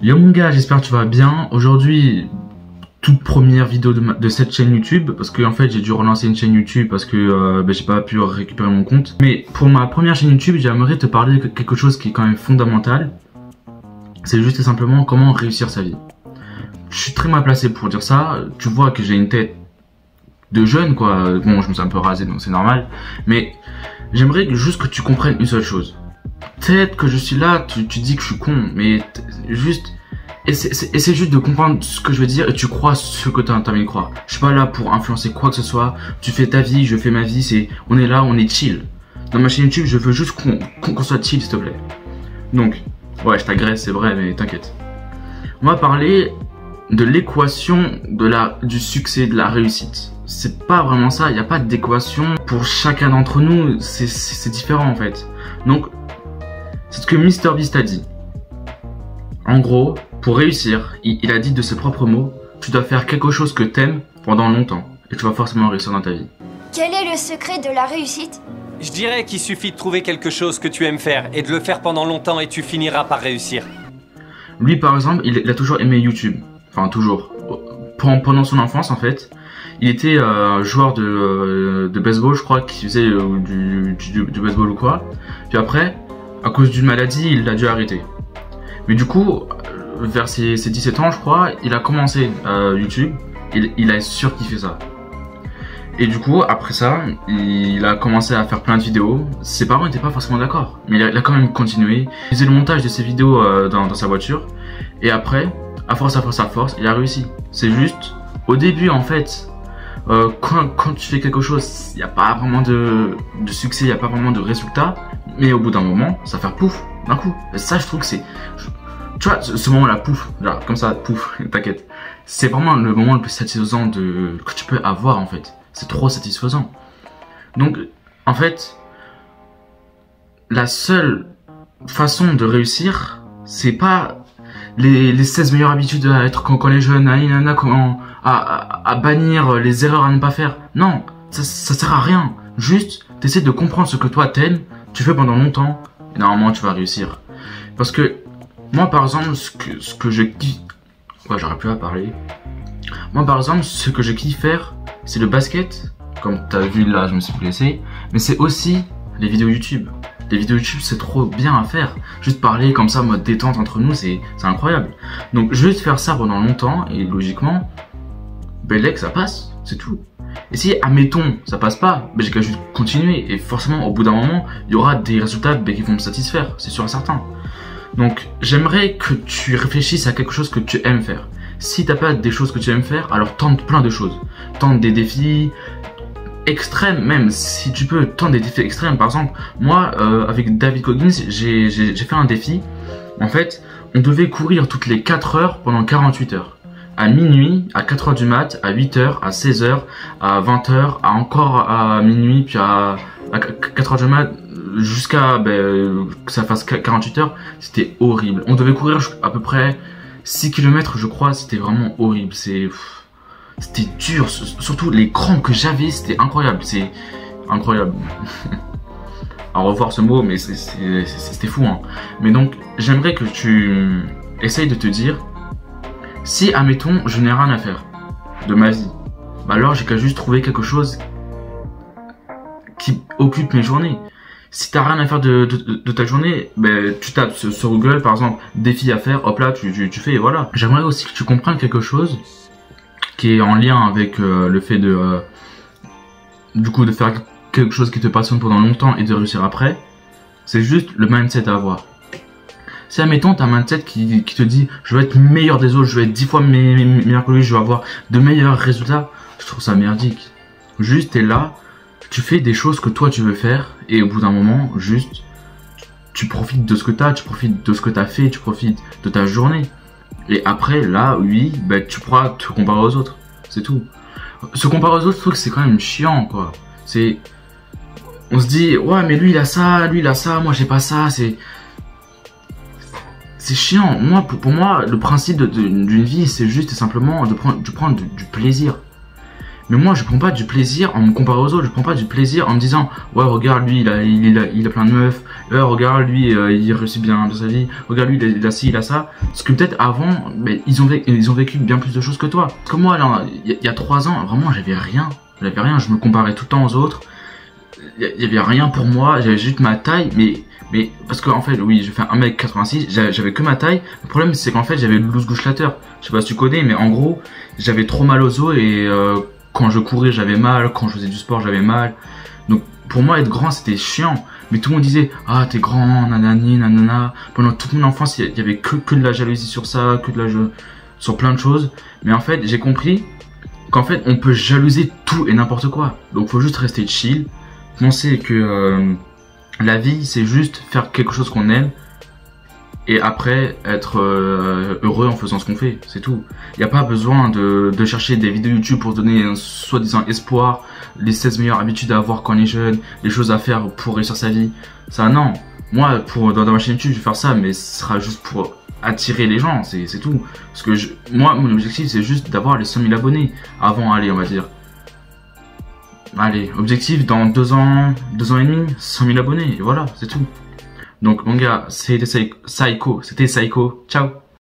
Yo mon gars, j'espère que tu vas bien. Aujourd'hui, toute première vidéo de cette chaîne YouTube, parce que en fait j'ai dû relancer une chaîne YouTube parce que j'ai pas pu récupérer mon compte. Mais pour ma première chaîne YouTube, j'aimerais te parler de quelque chose qui est quand même fondamental. C'est juste et simplement comment réussir sa vie. Je suis très mal placé pour dire ça. Tu vois que j'ai une tête de jeune quoi. Bon, je me suis un peu rasé donc c'est normal. Mais j'aimerais juste que tu comprennes une seule chose. Peut-être que je suis là, tu dis que je suis con, mais juste essaie juste de comprendre ce que je veux dire et tu crois ce que tu as envie de croire. Je suis pas là pour influencer quoi que ce soit. Tu fais ta vie, je fais ma vie, on est là, on est chill. Dans ma chaîne YouTube, je veux juste qu'on soit chill, s'il te plaît. Donc, ouais, je t'agresse, c'est vrai, mais t'inquiète. On va parler de l'équation du succès, de la réussite. C'est pas vraiment ça, il n'y a pas d'équation pour chacun d'entre nous, c'est différent en fait. Donc, c'est ce que MrBeast a dit. En gros, pour réussir, il a dit de ses propres mots, tu dois faire quelque chose que t'aimes pendant longtemps et tu vas forcément réussir dans ta vie. Quel est le secret de la réussite? Je dirais qu'il suffit de trouver quelque chose que tu aimes faire et de le faire pendant longtemps et tu finiras par réussir. Lui par exemple, il a toujours aimé YouTube. Enfin toujours. Pendant son enfance en fait, il était joueur de baseball je crois, qui faisait du baseball ou quoi. Puis après, à cause d'une maladie, il a dû arrêter. Mais du coup, vers ses 17 ans je crois, il a commencé YouTube. Il a surkiffé ça. Et du coup, après ça, il a commencé à faire plein de vidéos. Ses parents n'étaient pas forcément d'accord, mais il a quand même continué. Il faisait le montage de ses vidéos dans sa voiture. Et après, à force, il a réussi. C'est juste, au début en fait, quand tu fais quelque chose, il n'y a pas vraiment de succès, il n'y a pas vraiment de résultat. Mais au bout d'un moment, ça fait pouf, d'un coup. Et ça, je trouve que c'est... Tu vois, ce moment-là, pouf, genre, comme ça, pouf, t'inquiète. C'est vraiment le moment le plus satisfaisant que tu peux avoir en fait. C'est trop satisfaisant. Donc, en fait, la seule façon de réussir, c'est pas les 16 meilleures habitudes à être quand on est jeune, à bannir les erreurs à ne pas faire. Non, ça sert à rien. Juste, t'essaies de comprendre ce que toi t'aimes, tu fais pendant longtemps, et normalement tu vas réussir. Parce que, moi par exemple, ce que je kiffe... Ouais, j'aurais pu à parler. Moi par exemple, ce que je kiffe faire, c'est le basket. Comme t'as vu là, je me suis blessé. Mais c'est aussi les vidéos YouTube. Les vidéos YouTube, c'est trop bien à faire. Juste parler comme ça, mode détente entre nous, c'est incroyable. Donc juste faire ça pendant longtemps, et logiquement, ben là que ça passe, c'est tout. Et si, admettons, ça passe pas, ben j'ai qu'à juste continuer. Et forcément, au bout d'un moment, il y aura des résultats qui vont me satisfaire, c'est sûr et certain. Donc j'aimerais que tu réfléchisses à quelque chose que tu aimes faire. Si t'as pas des choses que tu aimes faire, alors tente plein de choses. Tente des défis extrêmes, même si tu peux, tente des défis extrêmes. Par exemple, moi, avec David Coggins, j'ai fait un défi. En fait, on devait courir toutes les 4 heures pendant 48 heures. À minuit, à 4 heures du mat, à 8 heures, à 16 heures, à 20 heures, à encore à minuit, puis à 4 heures du mat, jusqu'à que ça fasse 48 heures. C'était horrible. On devait courir à peu près 6 km je crois, c'était vraiment horrible, c'était dur, surtout les crampes que j'avais, c'était incroyable, c'est incroyable. À revoir ce mot, mais c'était fou hein. Mais donc, j'aimerais que tu essayes de te dire, si admettons, je n'ai rien à faire de ma vie, bah alors j'ai qu'à juste trouver quelque chose qui occupe mes journées. Si t'as rien à faire de ta journée, ben, tu tapes sur Google par exemple défi à faire, hop là tu fais et voilà. J'aimerais aussi que tu comprennes quelque chose qui est en lien avec le fait de faire quelque chose qui te passionne pendant longtemps et de réussir après. C'est juste le mindset à avoir. Si admettons t'as un mindset qui te dit je veux être meilleur des autres, je veux être 10 fois meilleur que lui, je veux avoir de meilleurs résultats, je trouve ça merdique. Juste t'es là, tu fais des choses que toi tu veux faire et au bout d'un moment, juste, tu profites de ce que t'as, tu profites de ce que t'as fait, tu profites de ta journée. Et après, là, oui, ben, tu pourras te comparer aux autres, c'est tout. Se comparer aux autres, je trouve que c'est quand même chiant, quoi. On se dit, ouais, mais lui il a ça, moi j'ai pas ça, c'est chiant. Moi, pour moi, le principe d'une vie, c'est juste et simplement de prendre du plaisir. Mais moi, je prends pas du plaisir en me comparant aux autres. Je prends pas du plaisir en me disant, ouais, regarde, lui, il a plein de meufs. Regarde, lui, il réussit bien dans sa vie. Regarde, lui, il a ci, il a ça. Parce que peut-être avant, mais ils ont vécu bien plus de choses que toi. Comme moi, là, il y a 3 ans, vraiment, j'avais rien. J'avais rien. Je me comparais tout le temps aux autres. Il y avait rien pour moi. J'avais juste ma taille, mais parce qu'en fait, oui, je fais 1m86, j'avais que ma taille. Le problème, c'est qu'en fait, j'avais le loose gauche flatter. Je sais pas si tu connais, mais en gros, j'avais trop mal aux os et quand je courais, j'avais mal. Quand je faisais du sport, j'avais mal. Donc, pour moi, être grand, c'était chiant. Mais tout le monde disait, ah, t'es grand, nanani, nanana. Pendant toute mon enfance, il y avait que de la jalousie sur ça, sur plein de choses. Mais en fait, j'ai compris qu'en fait, on peut jalouser tout et n'importe quoi. Donc, faut juste rester chill. Penser que la vie, c'est juste faire quelque chose qu'on aime et après être heureux en faisant ce qu'on fait, c'est tout. Il n'y a pas besoin de chercher des vidéos YouTube pour donner un soi-disant espoir, les 16 meilleures habitudes à avoir quand on est jeune, les choses à faire pour réussir sa vie. Ça, non. Moi, dans ma chaîne YouTube, je vais faire ça, mais ce sera juste pour attirer les gens, c'est tout. Parce que moi, mon objectif, c'est juste d'avoir les 100 000 abonnés avant, allez, on va dire. Allez, objectif dans 2 ans et demi, 100 000 abonnés, et voilà, c'est tout. Donc mon gars, c'était Psycho, ciao.